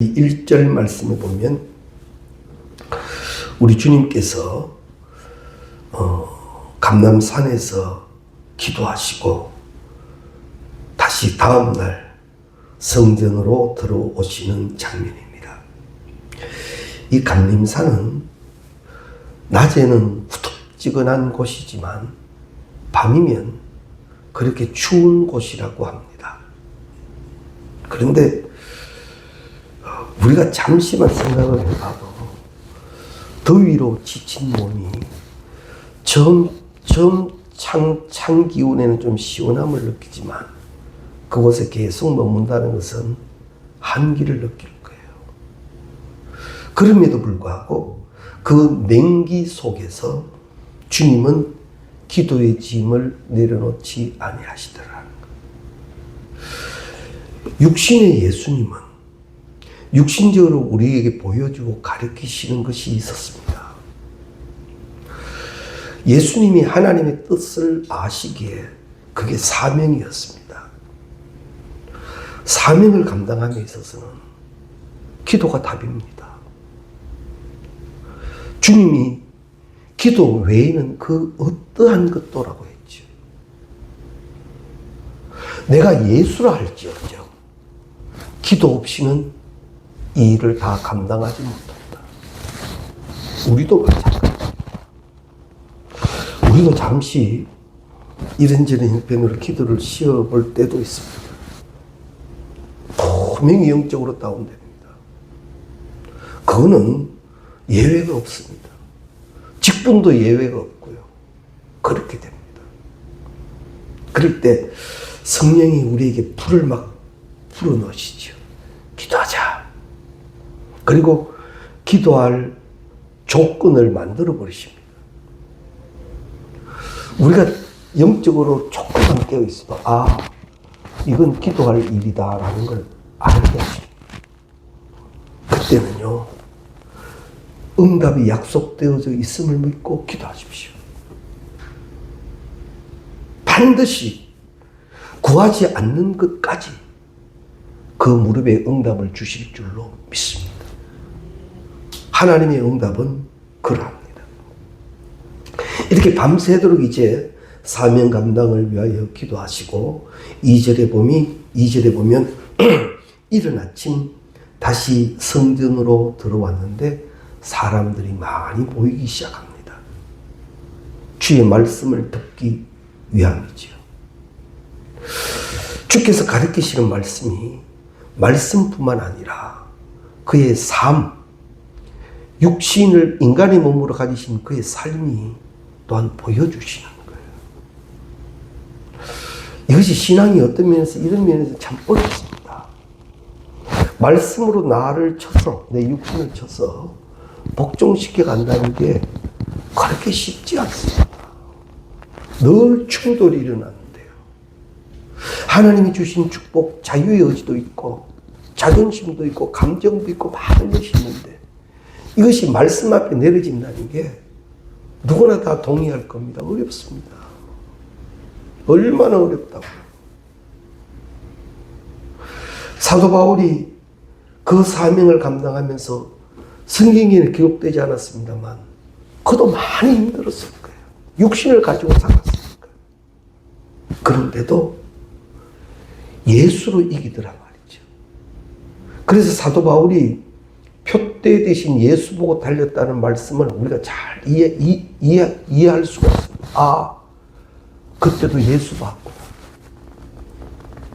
이 1절 말씀에 보면 우리 주님께서 감람산에서 기도하시고 다시 다음날 성전으로 들어오시는 장면입니다. 이 감림산은 낮에는 후텁지근한 곳이지만 밤이면 그렇게 추운 곳이라고 합니다. 그런데 우리가 잠시만 생각을 해봐도 더위로 지친 몸이 찬 기운에는 좀 시원함을 느끼지만 그곳에 계속 머문다는 것은 한기를 느낄 거예요. 그럼에도 불구하고 그 냉기 속에서 주님은 기도의 짐을 내려놓지 아니하시더라는 거예요. 육신의 예수님은 육신적으로 우리에게 보여주고 가르치시는 것이 있었습니다. 예수님이 하나님의 뜻을 아시기에 그게 사명이었습니다. 사명을 감당함에 있어서는 기도가 답입니다. 주님이 기도 외에는 그 어떠한 것도라고 했죠. 내가 예수라 할지언정 기도 없이는 이 일을 다 감당하지 못한다. 우리도 마찬가지입니다. 우리도 잠시 이런저런 형편으로 기도를 쉬어볼 때도 있습니다. 분명히 영적으로 다운됩니다. 그거는 예외가 없습니다. 직분도 예외가 없고요. 그렇게 됩니다. 그럴 때 성령이 우리에게 불을 막 불어넣으시죠. 기도하자. 그리고 기도할 조건을 만들어 버리십니다. 우리가 영적으로 조금만 깨어 있어도 이건 기도할 일이다라는 걸 알게 하십니다. 그때는요, 응답이 약속되어져 있음을 믿고 기도하십시오. 반드시 구하지 않는 것까지 그 무릎에 응답을 주실 줄로 믿습니다. 하나님의 응답은 그러합니다. 이렇게 밤새도록 이제 사명 감당을 위하여 기도하시고 2절에 보면 이른 아침 다시 성전으로 들어왔는데 사람들이 많이 모이기 시작합니다. 주의 말씀을 듣기 위함이지요. 주께서 가르치시는 말씀이 말씀뿐만 아니라 그의 삶, 육신을 인간의 몸으로 가지신 그의 삶이 또한 보여주시는 거예요. 이것이 신앙이 어떤 면에서 이런 면에서 참 어렵습니다. 말씀으로 나를 쳐서 내 육신을 쳐서 복종시켜 간다는 게 그렇게 쉽지 않습니다. 늘 충돌이 일어나는데요. 하나님이 주신 축복, 자유의 의지도 있고 자존심도 있고 감정도 있고 많은 것이 있는데 이것이 말씀 앞에 내려진다는 게 누구나 다 동의할 겁니다. 어렵습니다. 얼마나 어렵다고요. 사도 바울이 그 사명을 감당하면서 성경에는 기록되지 않았습니다만 그도 많이 힘들었을 거예요. 육신을 가지고 살았으니까. 그런데도 예수로 이기더라 말이죠. 그래서 사도 바울이 표대 대신 예수 보고 달렸다는 말씀을 우리가 잘 이해할 수가 있습니다. 그때도 예수 봤구나.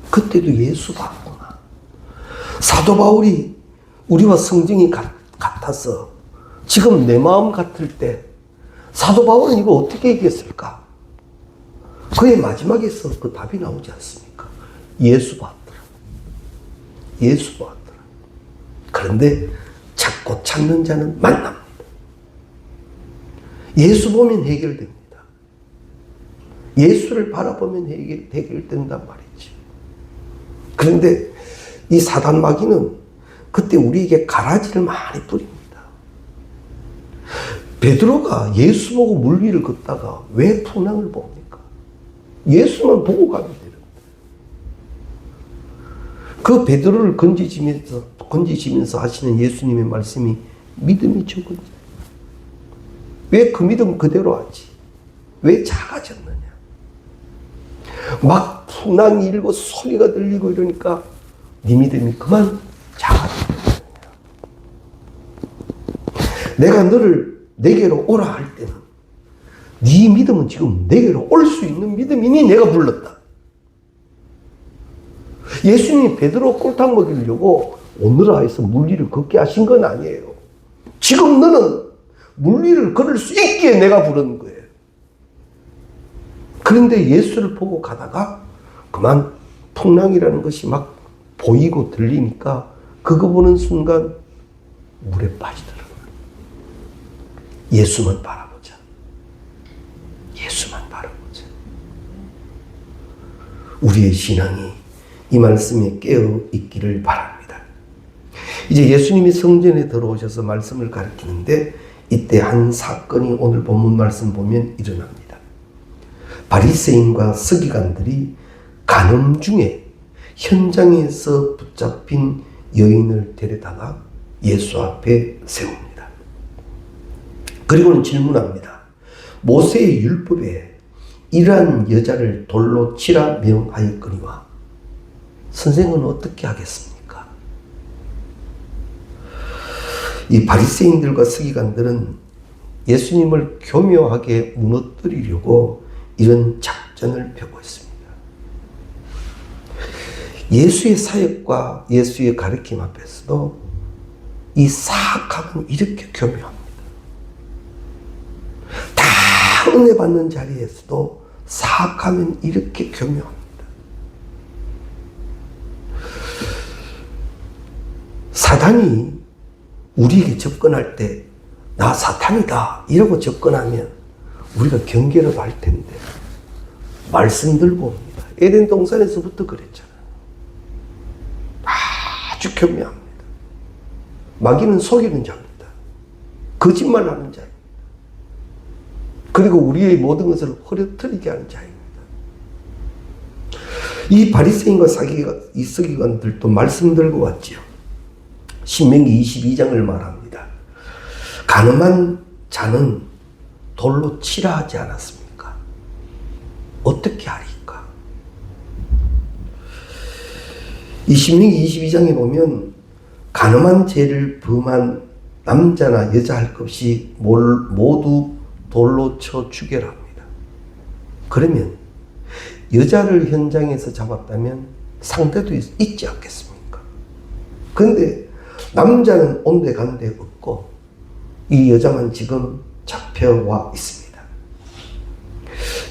그때도 예수 봤구나. 사도 바울이 우리와 성정이 같아서 지금 내 마음 같을 때 사도 바울은 이거 어떻게 얘기했을까? 그의 마지막에서 그 답이 나오지 않습니까? 예수 봤더라. 예수 봤더라. 그런데 찾고 찾는 자는 만납니다. 예수 보면 해결됩니다. 예수를 바라보면 해결된단 말이죠. 그런데 이 사단 마귀는 그때 우리에게 가라지를 많이 뿌립니다. 베드로가 예수 보고 물 위를 걷다가 왜 풍랑을 봅니까? 예수만 보고 가면 되는데. 그 베드로를 건지시면서 건지시면서 하시는 예수님의 말씀이 믿음이 적은지. 왜 그 믿음 그대로 하지? 왜 작아졌느냐? 막 풍랑이 일고 소리가 들리고 이러니까 네 믿음이 그만 작아졌느냐? 내가 너를 내게로 오라 할 때는 네 믿음은 지금 내게로 올 수 있는 믿음이니 내가 불렀다. 예수님이 베드로 꼴탕 먹이려고 오너라 해서 물리를 걷게 하신 건 아니에요. 지금 너는 물리를 걸을 수 있기에 내가 부르는 거예요. 그런데 예수를 보고 가다가 그만 풍랑이라는 것이 막 보이고 들리니까 그거 보는 순간 물에 빠지더라고요. 예수만 바라보자. 예수만 바라보자. 우리의 신앙이 이 말씀에 깨어 있기를 바랍니다. 이제 예수님이 성전에 들어오셔서 말씀을 가르치는데 이때 한 사건이 오늘 본문 말씀 보면 일어납니다. 바리새인과 서기관들이 간음 중에 현장에서 붙잡힌 여인을 데려다가 예수 앞에 세웁니다. 그리고는 질문합니다. 모세의 율법에 이러한 여자를 돌로 치라 명하였거니와 선생은 어떻게 하겠습니까? 이 바리새인들과 서기관들은 예수님을 교묘하게 무너뜨리려고 이런 작전을 펴고 있습니다. 예수의 사역과 예수의 가르침 앞에서도 이 사악함은 이렇게 교묘합니다. 다 은혜 받는 자리에서도 사악하면 이렇게 교묘합니다. 사단이 우리에게 접근할 때 나 사탄이다 이러고 접근하면 우리가 경계라도 할 텐데 말씀 들고 옵니다. 에덴 동산에서부터 그랬잖아요. 아주 교묘합니다. 마귀는 속이는 자입니다. 거짓말하는 자입니다. 그리고 우리의 모든 것을 흐려뜨리게 하는 자입니다. 이 바리새인과 이 서기관들도 말씀 들고 왔지요. 신명기 22장을 말합니다. 간음한 자는 돌로 치라 하지 않았습니까? 어떻게 하리까? 이 신명기 22장에 보면 간음한 죄를 범한 남자나 여자 할 것 없이 모두 돌로 쳐 죽여라 합니다. 그러면 여자를 현장에서 잡았다면 상대도 있지 않겠습니까? 그런데 남자는 온데 간데 없고 이 여자만 지금 잡혀와 있습니다.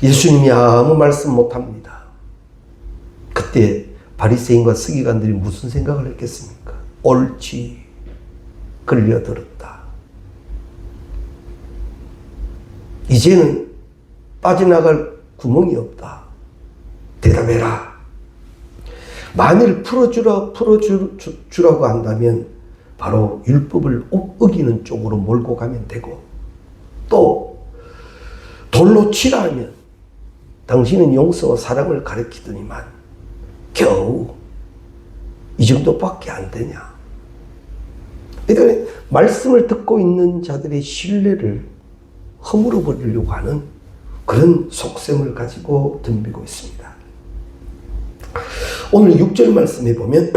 예수님이 아무 말씀 못합니다. 그때 바리새인과 서기관들이 무슨 생각을 했겠습니까? 옳지, 걸려들었다. 이제는 빠져나갈 구멍이 없다. 대답해라. 만일 풀어주라고 한다면 바로 율법을 어기는 쪽으로 몰고 가면 되고, 또 돌로 치라 하면 당신은 용서와 사랑을 가르치더니만 겨우 이 정도밖에 안 되냐. 그러니까 말씀을 듣고 있는 자들의 신뢰를 허물어 버리려고 하는 그런 속셈을 가지고 덤비고 있습니다. 오늘 6절 말씀에 보면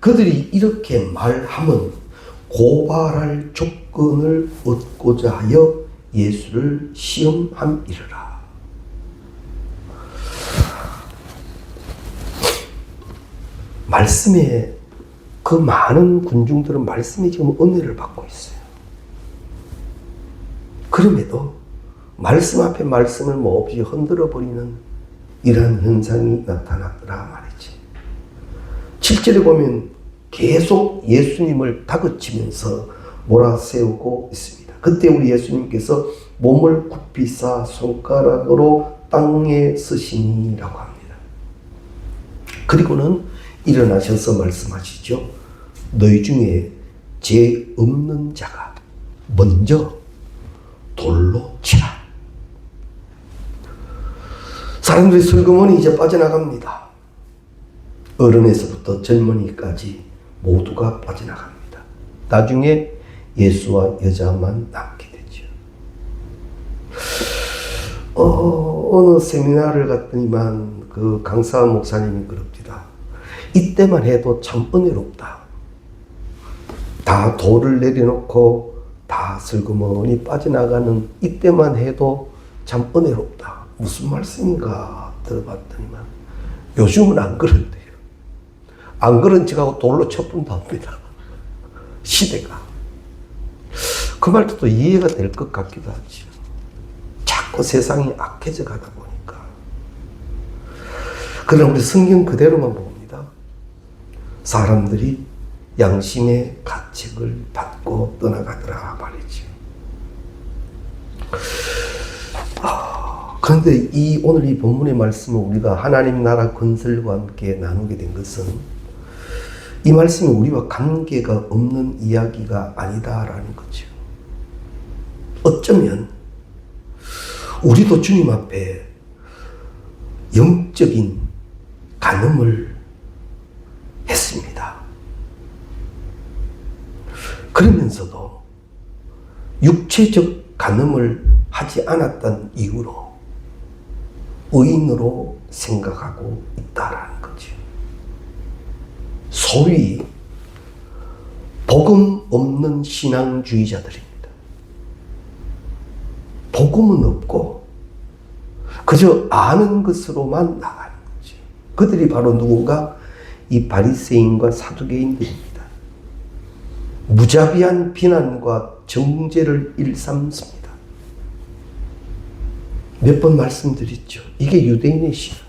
그들이 이렇게 말하면 고발할 조건을 얻고자 하여 예수를 시험함이르라. 말씀에 그 많은 군중들은 말씀에 지금 은혜를 받고 있어요. 그럼에도 말씀 앞에 말씀을 몹시 흔들어 버리는 이러한 현상이 나타났더라 말이지. 7절에 보면 계속 예수님을 다그치면서 몰아세우고 있습니다. 그때 우리 예수님께서 몸을 굽히사 손가락으로 땅에 쓰시니라고 합니다. 그리고는 일어나셔서 말씀하시죠. 너희 중에 죄 없는 자가 먼저 돌로 치라. 사람들의 슬그머니 이제 빠져나갑니다. 어른에서부터 젊은이까지 모두가 빠져나갑니다. 나중에 예수와 여자만 남게 되죠. 어느 세미나를 갔더니만 그 강사 목사님이 그럽니다. 이때만 해도 참 은혜롭다. 다 돌을 내려놓고 다 슬그머니 빠져나가는 이때만 해도 참 은혜롭다. 무슨 말씀인가 들어봤더니만 요즘은 안 그런데요. 안 그런 척하고 돌로 쳐뿐다 합니다. 시대가. 그 말도 또 이해가 될 것 같기도 하죠. 자꾸 세상이 악해져 가다 보니까. 그러나 우리 성경 그대로만 봅니다. 사람들이 양심의 가책을 받고 떠나가더라 말이죠. 그런데 오늘 이 본문의 말씀을 우리가 하나님 나라 건설과 함께 나누게 된 것은 이 말씀이 우리와 관계가 없는 이야기가 아니다라는 거죠. 어쩌면 우리도 주님 앞에 영적인 간음을 했습니다. 그러면서도 육체적 간음을 하지 않았던 이유로 의인으로 생각하고 있다라는 거죠. 소위 복음 없는 신앙주의자들입니다. 복음은 없고 그저 아는 것으로만 나가는 거죠. 그들이 바로 누군가 이 바리새인과 사두개인들입니다. 무자비한 비난과 정죄를 일삼습니다. 몇 번 말씀드렸죠. 이게 유대인의 신앙이에요.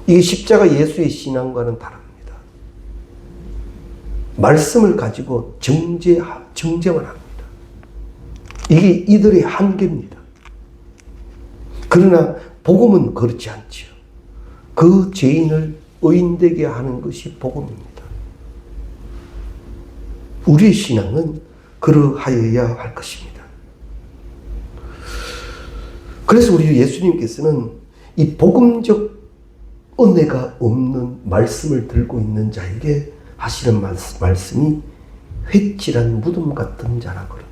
이게 십자가 예수의 신앙과는 다릅니다. 말씀을 가지고 정죄만 합니다. 이게 이들의 한계입니다. 그러나 복음은 그렇지 않죠. 그 죄인을 의인되게 하는 것이 복음입니다. 우리의 신앙은 그러하여야 할 것입니다. 그래서 우리 예수님께서는 이 복음적 은혜가 없는 말씀을 들고 있는 자에게 하시는 말씀이 회칠한 무덤 같은 자라고 합니다.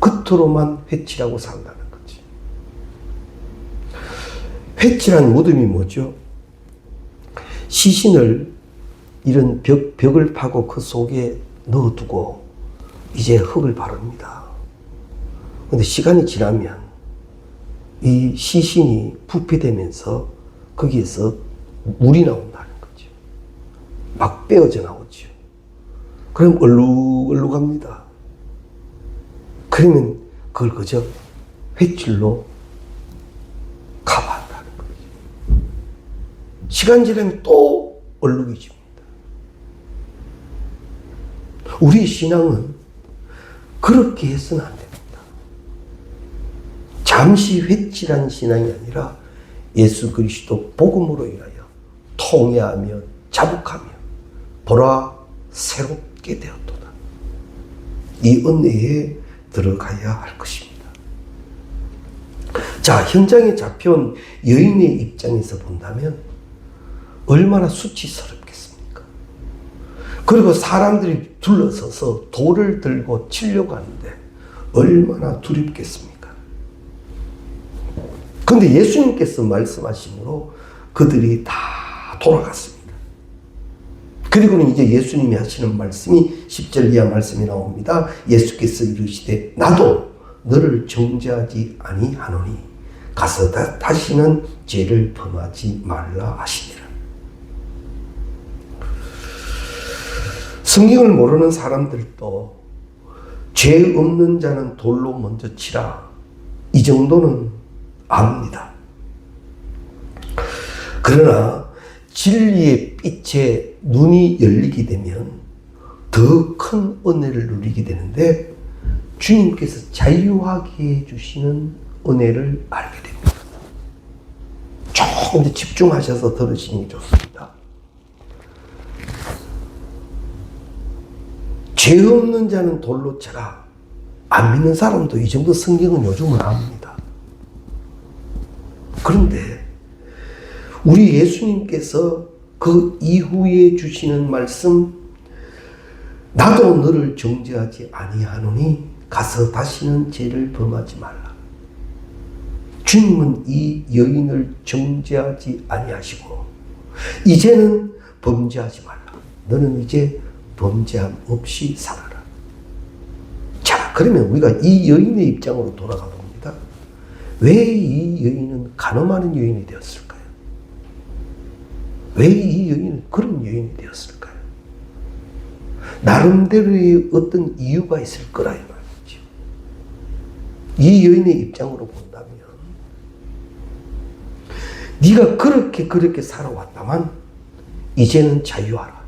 겉으로만 회칠하고 산다는 거지. 회칠한 무덤이 뭐죠? 시신을 이런 벽을 파고 그 속에 넣어두고 이제 흙을 바릅니다. 근데 시간이 지나면 이 시신이 부패되면서 거기에서 물이 나온다는 거죠. 막 빼어져 나오죠. 그럼 얼룩얼룩합니다. 그러면 그걸 그저 횟줄로 커버한다는 거죠. 시간 지나면 또 얼룩해집니다. 우리 신앙은 그렇게 해서는 안 됩니다. 잠시 횟질한 신앙이 아니라 예수 그리스도 복음으로 인하여 통회하며 자복하며 보라 새롭게 되었도다. 이 은혜에 들어가야 할 것입니다. 자, 현장에 잡혀온 여인의 입장에서 본다면 얼마나 수치스럽겠습니까? 그리고 사람들이 둘러서서 돌을 들고 치려고 하는데 얼마나 두렵겠습니까? 그런데 예수님께서 말씀하심으로 그들이 다 돌아갔습니다. 그리고는 이제 예수님이 하시는 말씀이 10절 이하 말씀이 나옵니다. 예수께서 이르시되 나도 너를 정죄하지 아니하노니 가서 다시는 죄를 범하지 말라 하시니라. 성경을 모르는 사람들도 죄 없는 자는 돌로 먼저 치라. 이 정도는 압니다. 그러나 진리의 빛에 눈이 열리게 되면 더 큰 은혜를 누리게 되는데 주님께서 자유하게 해주시는 은혜를 알게 됩니다. 조금 더 집중하셔서 들으시는 게 좋습니다. 죄 없는 자는 돌로 쳐라. 안 믿는 사람도 이 정도 성경은 요즘은 압니다. 그런데 우리 예수님께서 그 이후에 주시는 말씀, 나도 너를 정죄하지 아니하노니 가서 다시는 죄를 범하지 말라. 주님은 이 여인을 정죄하지 아니하시고 이제는 범죄하지 말라. 너는 이제 범죄함 없이 살아라. 자, 그러면 우리가 이 여인의 입장으로 돌아가 봅니다. 왜 이 여인은 간음하는 여인이 되었을까요? 왜 이 여인은 그런 여인이 되었을까요? 나름대로의 어떤 이유가 있을 거라 이 말이죠. 이 여인의 입장으로 본다면 네가 그렇게 살아왔다만 이제는 자유하라.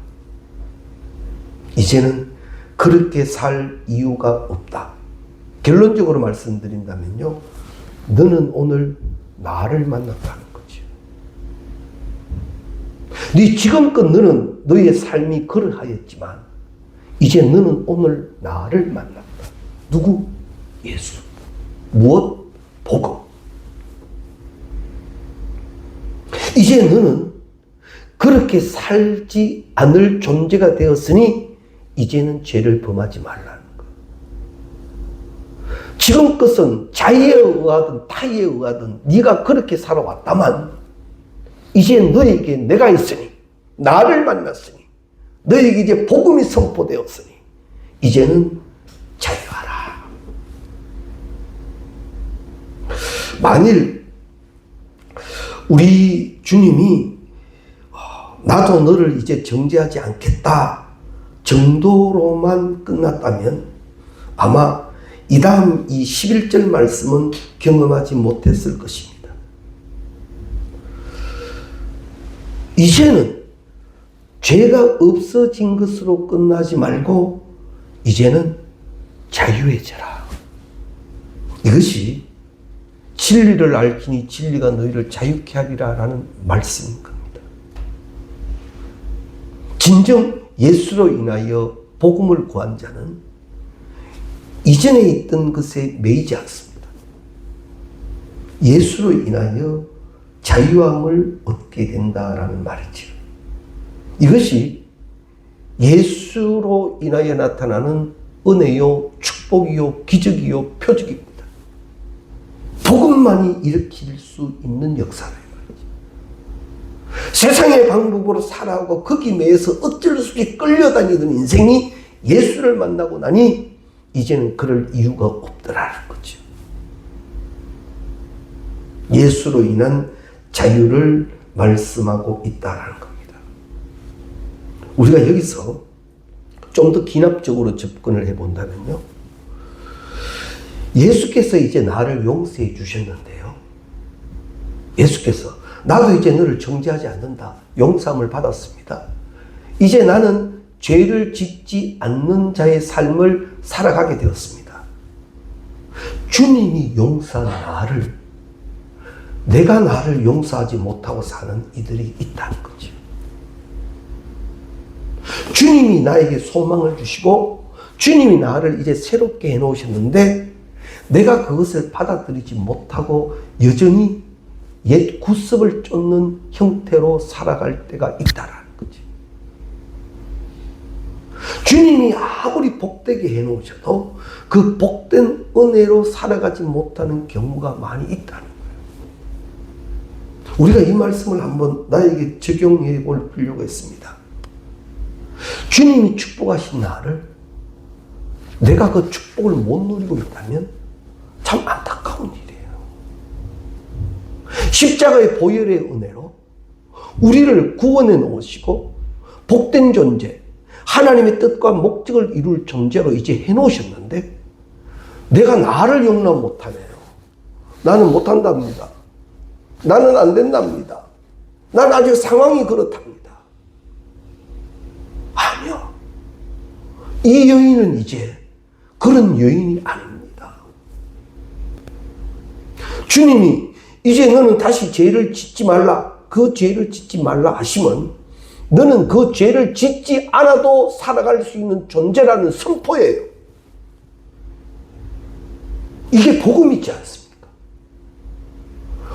이제는 그렇게 살 이유가 없다. 결론적으로 말씀드린다면요, 너는 오늘 나를 만났다는 거죠. 네 지금껏 너는 너의 삶이 그러하였지만 이제 너는 오늘 나를 만났다. 누구? 예수. 무엇? 복음. 이제 너는 그렇게 살지 않을 존재가 되었으니 이제는 죄를 범하지 말라는 것. 지금껏은 자의에 의하든 타의에 의하든 네가 그렇게 살아왔다만 이제 너에게 내가 있으니, 나를 만났으니, 너에게 이제 복음이 선포되었으니 이제는 자유하라. 만일 우리 주님이 나도 너를 이제 정죄하지 않겠다 정도로만 끝났다면 아마 이 다음 이 11절 말씀은 경험하지 못했을 것입니다. 이제는 죄가 없어진 것으로 끝나지 말고 이제는 자유해져라. 이것이 진리를 알기니 진리가 너희를 자유케 하리라 라는 말씀인 겁니다. 진정 예수로 인하여 복음을 구한 자는 이전에 있던 것에 매이지 않습니다. 예수로 인하여 자유함을 얻게 된다라는 말이죠. 이것이 예수로 인하여 나타나는 은혜요, 축복이요, 기적이요, 표적입니다. 복음만이 일으킬 수 있는 역사예요. 세상의 방법으로 살아가고 거기 매여서 어쩔 수 없이 끌려다니던 인생이 예수를 만나고 나니 이제는 그럴 이유가 없더라는 거죠. 예수로 인한 자유를 말씀하고 있다는 겁니다. 우리가 여기서 좀 더 기납적으로 접근을 해본다면요, 예수께서 이제 나를 용서해 주셨는데요, 예수께서 나도 이제 너를 정죄하지 않는다, 용서함을 받았습니다. 이제 나는 죄를 짓지 않는 자의 삶을 살아가게 되었습니다. 주님이 용서한 나를, 내가 나를 용서하지 못하고 사는 이들이 있다는 거죠. 주님이 나에게 소망을 주시고 주님이 나를 이제 새롭게 해놓으셨는데 내가 그것을 받아들이지 못하고 여전히 옛 구습을 쫓는 형태로 살아갈 때가 있다라는 거지. 주님이 아무리 복되게 해놓으셔도 그 복된 은혜로 살아가지 못하는 경우가 많이 있다는 거예요. 우리가 이 말씀을 한번 나에게 적용해 볼 필요가 있습니다. 주님이 축복하신 나를 내가 그 축복을 못 누리고 있다면 참 안타까운 일이에요. 십자가의 보혈의 은혜로 우리를 구원해 놓으시고 복된 존재, 하나님의 뜻과 목적을 이룰 존재로 이제 해놓으셨는데 내가 나를 용납 못하네요. 나는 못한답니다. 나는 안 된답니다. 난 아직 상황이 그렇답니다. 아니요. 이 여인은 이제 그런 여인이 아닙니다. 주님이 이제 너는 다시 죄를 짓지 말라, 그 죄를 짓지 말라 하시면 너는 그 죄를 짓지 않아도 살아갈 수 있는 존재라는 선포예요. 이게 복음이지 않습니까?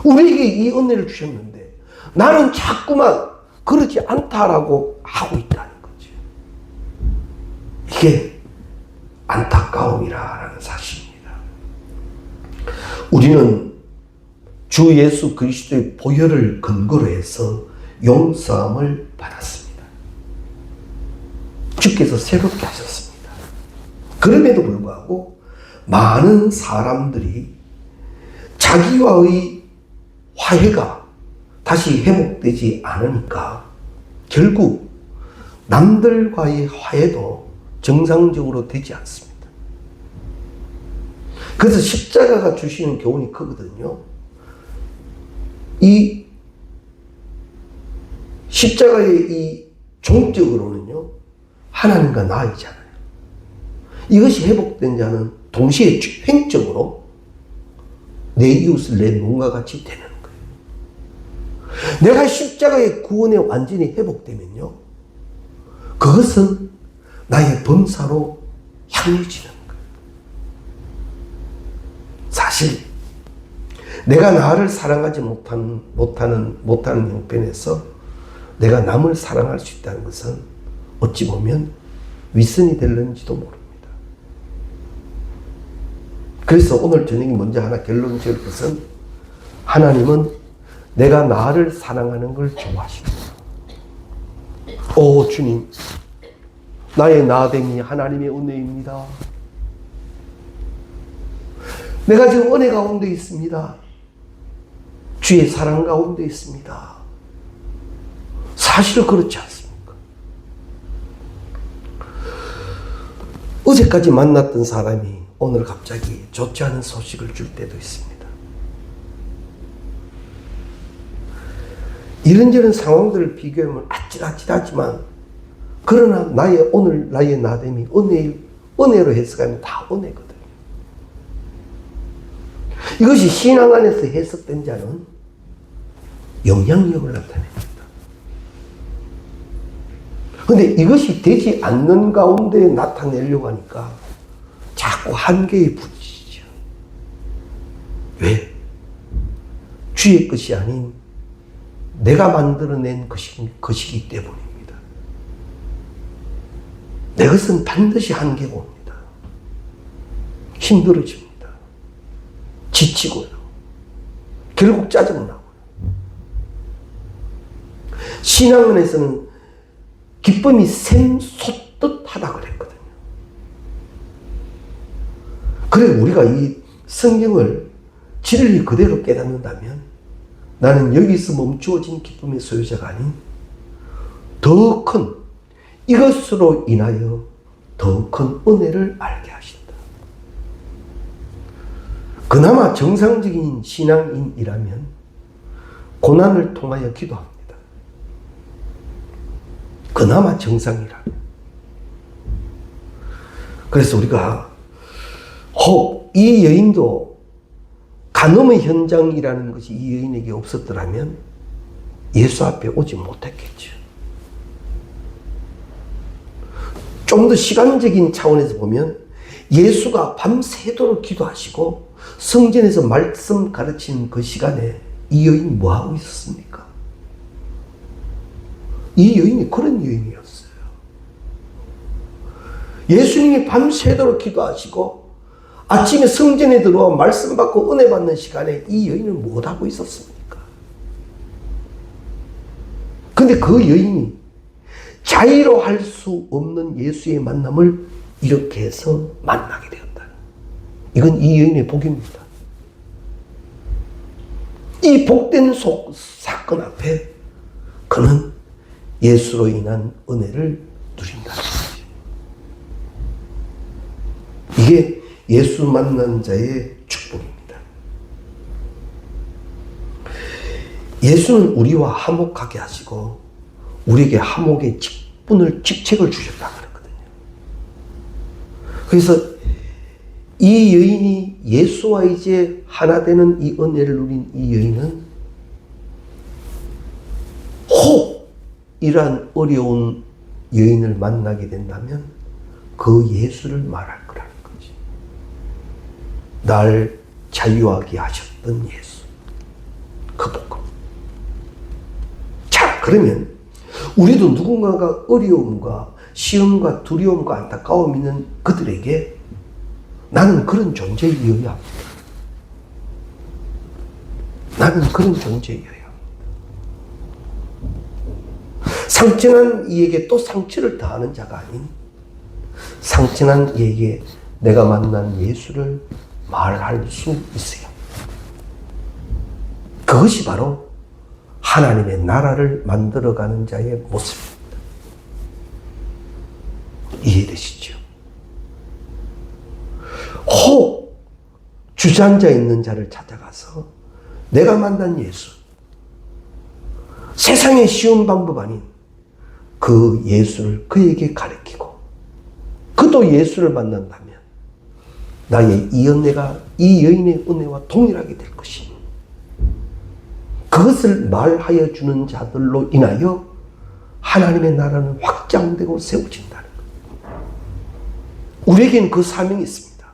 우리에게 이 은혜를 주셨는데 나는 자꾸만 그러지 않다라고 하고 있다는 거죠. 이게 안타까움이라는 사실입니다. 우리는 주 예수 그리스도의 보혈을 근거로 해서 용서함을 받았습니다. 주께서 새롭게 하셨습니다. 그럼에도 불구하고 많은 사람들이 자기와의 화해가 다시 회복되지 않으니까 결국 남들과의 화해도 정상적으로 되지 않습니다. 그래서 십자가가 주시는 교훈이 크거든요. 이 십자가의 이 종적으로는요, 하나님과 나이잖아요. 이것이 회복된 자는 동시에 횡적으로 내 이웃을 내 몸과 같이 되는 거예요. 내가 십자가의 구원에 완전히 회복되면요, 그것은 나의 범사로 향해지는 거예요. 사실 내가 나를 사랑하지 못하는 형편에서 내가 남을 사랑할 수 있다는 것은 어찌 보면 위선이 될는지도 모릅니다. 그래서 오늘 저녁에 먼저 하나 결론 지을 것은, 하나님은 내가 나를 사랑하는 걸 좋아하십니다. 오 주님, 나의 나됨이 하나님의 은혜입니다. 내가 지금 은혜 가운데 있습니다. 주의 사랑 가운데 있습니다. 사실 그렇지 않습니까? 어제까지 만났던 사람이 오늘 갑자기 좋지 않은 소식을 줄 때도 있습니다. 이런저런 상황들을 비교하면 아찔아찔하지만, 그러나 오늘 나의 나됨이 은혜로 해석하면 다 은혜거든요. 이것이 신앙 안에서 해석된 자는 영향력을 나타냅니다. 그런데 이것이 되지 않는 가운데 나타내려고 하니까 자꾸 한계에 부딪히죠. 왜? 주의 것이 아닌 내가 만들어낸 것이기 때문입니다. 내 것은 반드시 한계가 옵니다. 힘들어집니다. 지치고요. 결국 짜증나고요. 신앙원에서는 기쁨이 샘솟듯 하다 그랬거든요. 그래, 우리가 이 성경을 진리 그대로 깨닫는다면 나는 여기서 멈추어진 기쁨의 소유자가 아닌 더 큰, 이것으로 인하여 더 큰 은혜를 알게 하신다. 그나마 정상적인 신앙인이라면 고난을 통하여 기도합니다. 그나마 정상이라면. 그래서 우리가 혹 이 여인도 간음의 현장이라는 것이 이 여인에게 없었더라면 예수 앞에 오지 못했겠죠. 좀 더 시간적인 차원에서 보면 예수가 밤새도록 기도하시고 성전에서 말씀 가르치는 그 시간에 이 여인이 뭐하고 있었습니까? 이 여인이 그런 여인이었어요. 예수님이 밤새도록 기도하시고 아침에 성전에 들어와 말씀 받고 은혜 받는 시간에 이 여인은 뭐하고 있었습니까? 근데 그 여인이 자의로 할 수 없는 예수의 만남을 이렇게 해서 만나게 되었다. 이건 이 여인의 복입니다. 이 복된 사건 앞에 그는 예수로 인한 은혜를 누린다는 거죠. 이게 예수 만난 자의 축복입니다. 예수는 우리와 화목하게 하시고 우리에게 화목의 직책을 주셨다고 그러거든요. 그래서 이 여인이 예수와 이제 하나 되는 이 은혜를 누린 이 여인은 혹 이러한 어려운 여인을 만나게 된다면 그 예수를 말할 거라는 거지. 날 자유하게 하셨던 예수. 그 복음. 자, 그러면 우리도 누군가가 어려움과 시험과 두려움과 안타까움 있는 그들에게 나는 그런 존재이어야 합니다. 나는 그런 존재이어야 합니다. 상처난 이에게 또 상처를 더하는 자가 아닌 상처난 이에게 내가 만난 예수를 말할 수 있어요. 그것이 바로 하나님의 나라를 만들어가는 자의 모습입니다. 이해되시죠? 혹 주저앉아 있는 자를 찾아가서 내가 만난 예수, 세상의 쉬운 방법 아닌 그 예수를 그에게 가르치고 그도 예수를 만난다면 나의 이 은혜가 이 여인의 은혜와 동일하게 될 것이니 그것을 말하여 주는 자들로 인하여 하나님의 나라는 확장되고 세워진다는 것. 우리에게는 그 사명이 있습니다.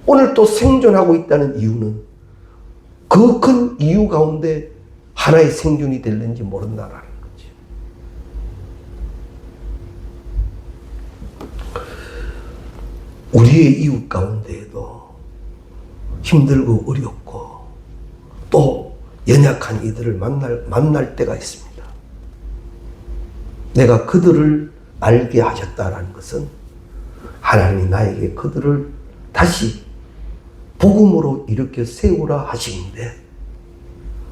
오늘 또 생존하고 있다는 이유는 그 큰 이유 가운데 하나의 생존이 될는지 모른다라는 거죠. 우리의 이웃 가운데에도 힘들고 어렵고 또 연약한 이들을 만날 때가 있습니다. 내가 그들을 알게 하셨다라는 것은 하나님이 나에게 그들을 다시 복음으로 일으켜 세우라 하시는데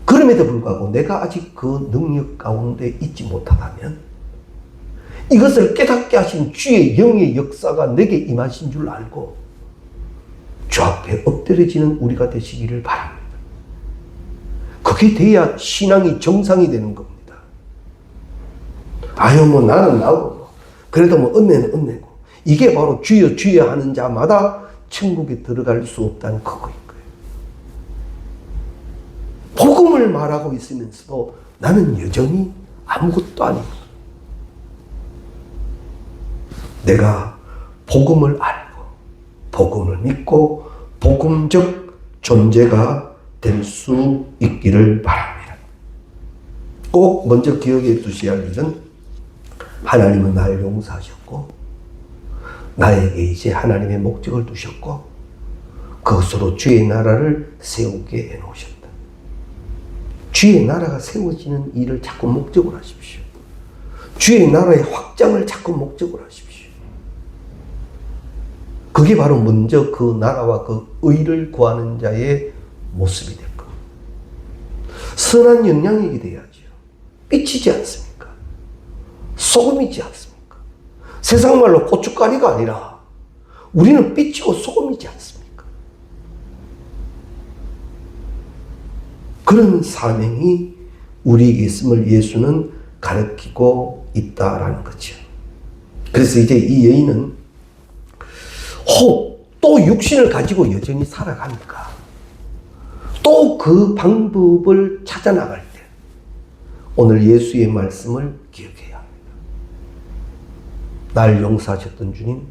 그럼에도 불구하고 내가 아직 그 능력 가운데 있지 못하다면 이것을 깨닫게 하신 주의 영의 역사가 내게 임하신 줄 알고 주 앞에 엎드려지는 우리가 되시기를 바랍니다. 그게 돼야 신앙이 정상이 되는 겁니다. 아유 뭐 나는 나고 그래도 뭐 은혜는 은혜고 이게 바로 주여 주여 하는 자마다 천국에 들어갈 수 없다는 그거인 거예요. 복음을 말하고 있으면서도 나는 여전히 아무것도 아닙니다. 내가 복음을 알고 복음을 믿고 복음적 존재가 될 수 있기를 바랍니다. 꼭 먼저 기억해 두셔야 할 일은 하나님은 나를 용서하셨고 나에게 이제 하나님의 목적을 두셨고 그것으로 주의 나라를 세우게 해놓으셨다. 주의 나라가 세워지는 일을 자꾸 목적으로 하십시오. 주의 나라의 확장을 자꾸 목적으로 하십시오. 그게 바로 먼저 그 나라와 그 의를 구하는 자의 모습이 될 겁니다. 선한 영향력이 돼야죠. 삐치지 않습니까? 소금이지 않습니까? 세상 말로 고춧가루가 아니라 우리는 삐치고 소금이지 않습니까? 그런 사명이 우리에게 있음을 예수는 가르치고 있다라는 거죠. 그래서 이제 이 여인은 혹 또 육신을 가지고 여전히 살아가니까 또 그 방법을 찾아 나갈 때 오늘 예수의 말씀을 기억해야 합니다. 날 용서하셨던 주님,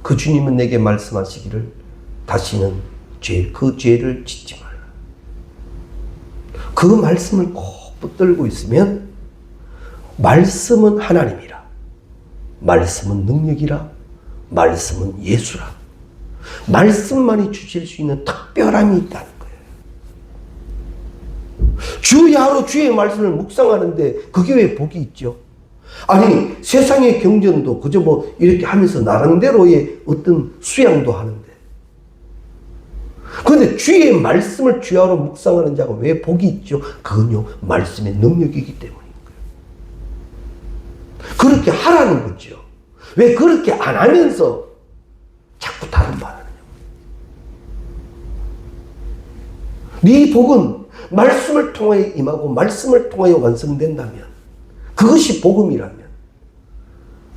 그 주님은 내게 말씀하시기를 다시는 그 죄를 짓지 말라. 그 말씀을 꼭 붙들고 있으면 말씀은 하나님이라, 말씀은 능력이라, 말씀은 예수라. 말씀만이 주실 수 있는 특별함이 있다는 거예요. 주야로 주의 말씀을 묵상하는데 그게 왜 복이 있죠? 아니 세상의 경전도 그저 뭐 이렇게 하면서 나름대로의 어떤 수양도 하는데 그런데 주의 말씀을 주야로 묵상하는 자가 왜 복이 있죠? 그건요 말씀의 능력이기 때문인 거예요. 그렇게 하라는 거죠. 왜 그렇게 안 하면서 자꾸 다른 말 하느냐. 네 복은 말씀을 통하여 임하고 말씀을 통하여 완성된다면 그것이 복음이라면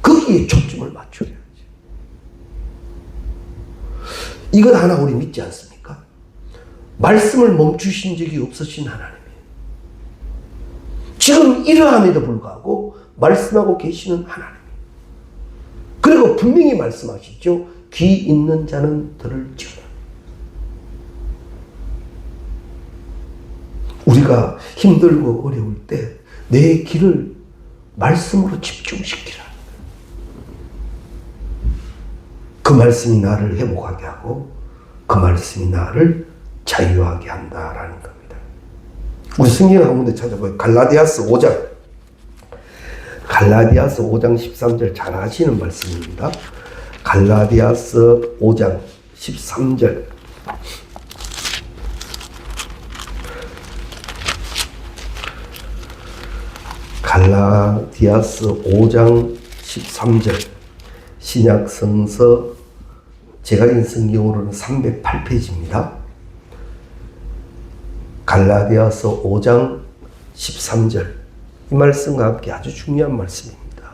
거기에 초점을 맞춰야지. 이것 하나 우리 믿지 않습니까? 말씀을 멈추신 적이 없으신 하나님이에요. 지금 이러함에도 불구하고 말씀하고 계시는 하나님. 그리고 분명히 말씀하시죠. 귀 있는 자는 들을지어다. 우리가 힘들고 어려울 때 내 귀를 말씀으로 집중시키라. 그 말씀이 나를 회복하게 하고 그 말씀이 나를 자유하게 한다라는 겁니다. 우리 성경 한 군데 찾아봐요. 갈라디아서 5장. 갈라디아서 5장 13절 잘 아시는 말씀입니다. 갈라디아서 5장 13절. 갈라디아서 5장 13절. 신약 성서 제가 읽은 성경으로는 308페이지입니다. 갈라디아서 5장 13절. 이 말씀과 함께 아주 중요한 말씀입니다.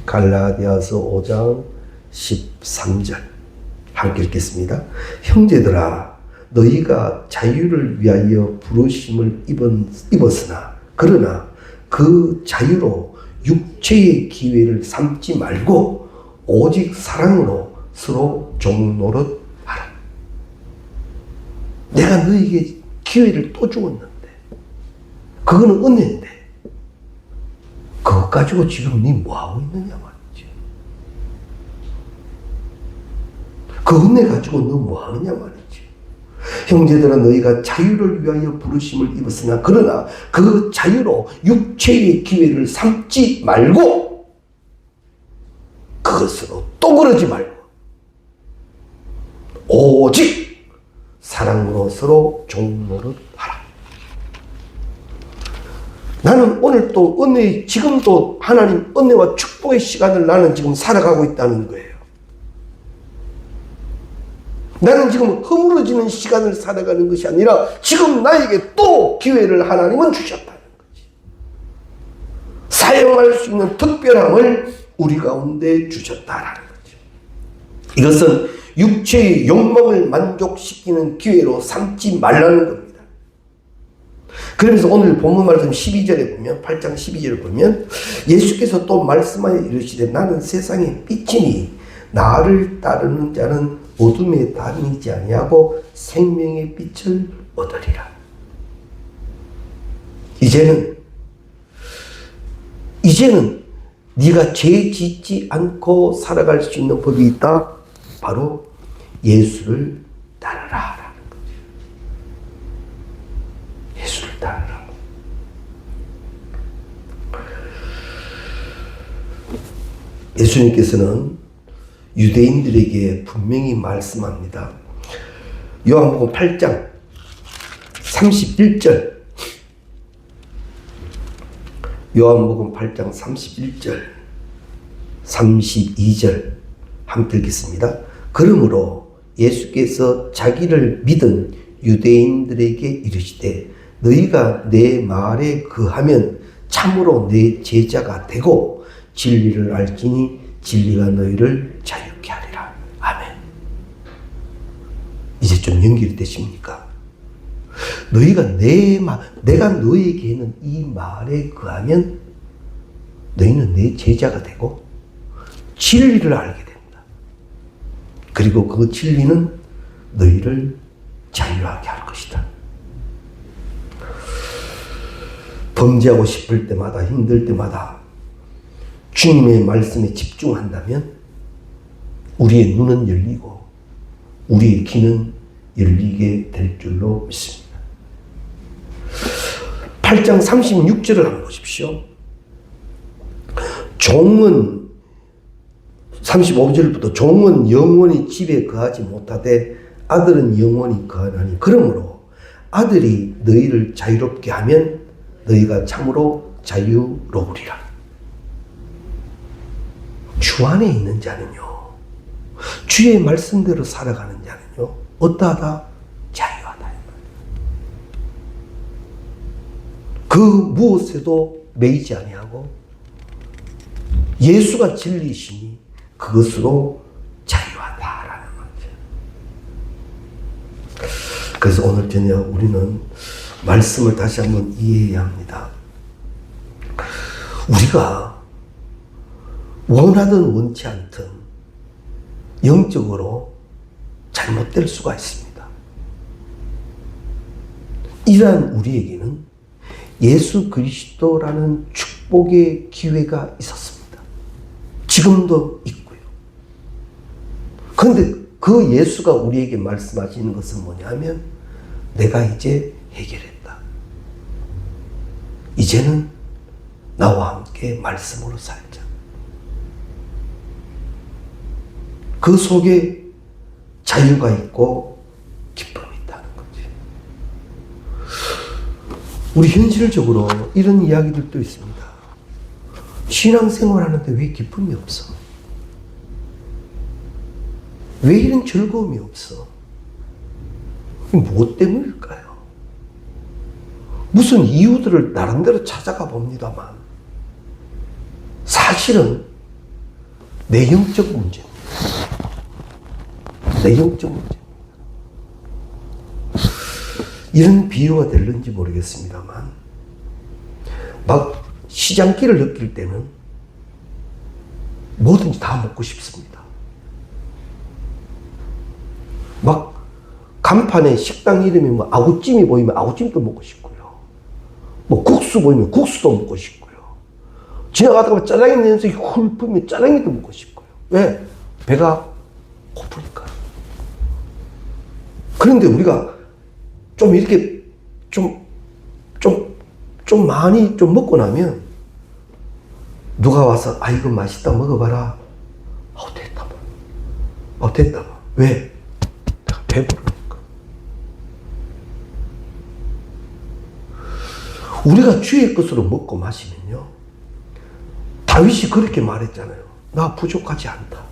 갈라디아서 5장 13절. 함께 읽겠습니다. 형제들아, 너희가 자유를 위하여 부르심을 입었으나 그러나 그 자유로 육체의 기회를 삼지 말고 오직 사랑으로 서로 종노릇 하라. 내가 너에게 기회를 또 주었는데 그거는 은혜인데 그것 가지고 지금 네 뭐하고 있느냐 말이지. 그 은혜 가지고 너 뭐하느냐 말이지. 형제들아, 너희가 자유를 위하여 부르심을 입었으나 그러나 그 자유로 육체의 기회를 삼지 말고 그것으로 또 그러지 말고 오직 사랑으로 서로 종노릇 하라. 나는 오늘 또 은혜, 지금도 하나님 은혜와 축복의 시간을 나는 지금 살아가고 있다는 거예요. 나는 지금 허물어지는 시간을 살아가는 것이 아니라 지금 나에게 또 기회를 하나님은 주셨다는 거지. 사용할 수 있는 특별함을 우리 가운데 주셨다라는 거죠. 이것은 육체의 욕망을 만족시키는 기회로 삼지 말라는 겁니다. 그러면서 오늘 본문 말씀 12절에 보면, 8장 12절을 보면 예수께서 또 말씀하여 이르시되 나는 세상의 빛이니 나를 따르는 자는 어둠에 다니지 아니하고 생명의 빛을 얻으리라. 이제는 네가 죄 짓지 않고 살아갈 수 있는 법이 있다. 바로 예수를 따르라 라는 거죠. 예수를 따르라. 예수님께서는 유대인들에게 분명히 말씀합니다. 요한복음 8장 31절. 요한복음 8장 31절, 32절 함께 읽겠습니다. 그러므로 예수께서 자기를 믿은 유대인들에게 이르시되 너희가 내 말에 거하면 참으로 내 제자가 되고 진리를 알지니 진리가 너희를 자유케 하리라. 아멘. 이제 좀 연결이 되십니까? 너희가 내가 너희에게는 이 말에 거하면 너희는 내 제자가 되고 진리를 알게 된다. 그리고 그 진리는 너희를 자유하게 할 것이다. 범죄하고 싶을 때마다, 힘들 때마다 주님의 말씀에 집중한다면 우리의 눈은 열리고 우리의 귀는 열리게 될 줄로 믿습니다. 8장 36절을 한번 보십시오. 종은 35절부터 종은 영원히 집에 거하지 못하되 아들은 영원히 거하나니 그러므로 아들이 너희를 자유롭게 하면 너희가 참으로 자유로우리라. 주 안에 있는 자는요, 주의 말씀대로 살아가는 자는요, 어떠하다? 자유하다. 그 무엇에도 매이지 아니하고 예수가 진리이시니 그것으로 자유하다라는 거죠. 그래서 오늘 저녁 우리는 말씀을 다시 한번 이해해야 합니다. 우리가 원하든 원치 않든 영적으로 잘못될 수가 있습니다. 이러한 우리에게는 예수 그리스도라는 축복 축복의 기회가 있었습니다. 지금도 있고요. 그런데 그 예수가 우리에게 말씀하시는 것은 뭐냐면 내가 이제 해결했다. 이제는 나와 함께 말씀으로 살자. 그 속에 자유가 있고 기쁨이 있다는 거지. 우리 현실적으로 이런 이야기들도 있습니다. 신앙생활 하는데 왜 기쁨이 없어? 왜 이런 즐거움이 없어? 무엇 때문일까요? 무슨 이유들을 나름대로 찾아가 봅니다만 사실은 내용적 문제입니다. 내용적 문제입니다. 이런 비유가 될는지 모르겠습니다만 막 시장기를 느낄 때는 뭐든지 다 먹고 싶습니다. 막 간판에 식당 이름이 뭐 아구찜이 보이면 아구찜도 먹고 싶고요. 뭐 국수 보이면 국수도 먹고 싶고요. 지나가다가 짜장면 냄새 훌프면 짜장면도 먹고 싶고요. 왜? 배가 고프니까. 그런데 우리가 좀 이렇게 좀 많이 좀 먹고 나면 누가 와서 아 이거 맛있다 먹어봐라. 됐다 봐. 됐다 봐. 왜? 내가 배부르니까. 우리가 주의 것으로 먹고 마시면요. 다윗이 그렇게 말했잖아요. 나 부족하지 않다.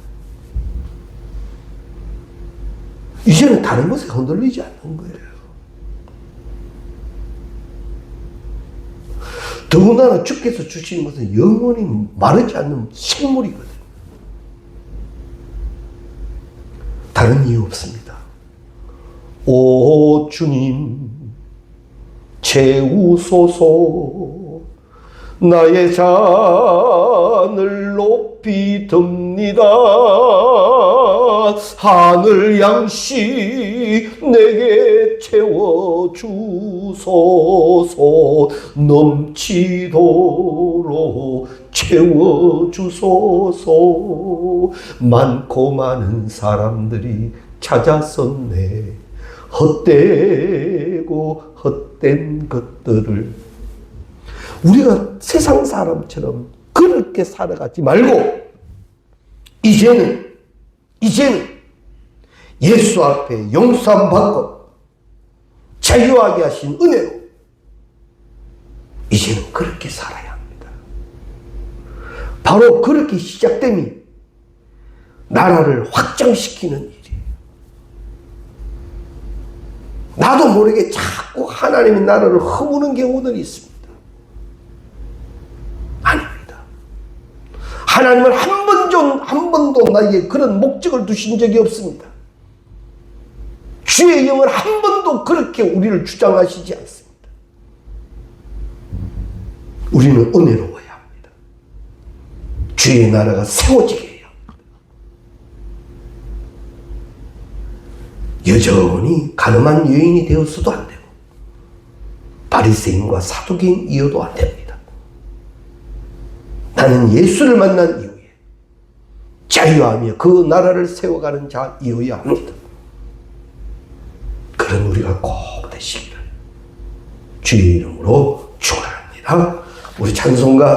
이제는 다른 것에 흔들리지 않는 거예요. 더군다나 주께서 주신 것은 영원히 마르지 않는 생물이거든요. 다른 이유 없습니다. 오 주님 채우소서. 나의 잔을 높이 듭니다. 하늘 양식 내게 채워주소서. 넘치도록 채워주소서. 많고 많은 사람들이 찾아섰네. 헛되고 헛된 것들을 우리가 세상 사람처럼 그렇게 살아가지 말고 이제는 예수 앞에 용서함 받고 자유하게 하신 은혜로 이제는 그렇게 살아야 합니다. 바로 그렇게 시작됨이 나라를 확장시키는 일이에요. 나도 모르게 자꾸 하나님의 나라를 허무는 경우들이 있습니다. 아닙니다. 하나님은 한 번도 나에게 그런 목적을 두신 적이 없습니다. 주의 영은 한 번도 그렇게 우리를 주장하시지 않습니다. 우리는 은혜로워야 합니다. 주의 나라가 세워지게 해야 합니다. 여전히 가늠한 여인이 되었어도 안 되고 바리새인과 사두개인이어도 안 됩니다. 나는 예수를 만난 이후에 자유하며 그 나라를 세워가는 자이어야 합니다. 그런 우리가 꼭 되시기를 주의 이름으로 축원합니다. 우리 찬송가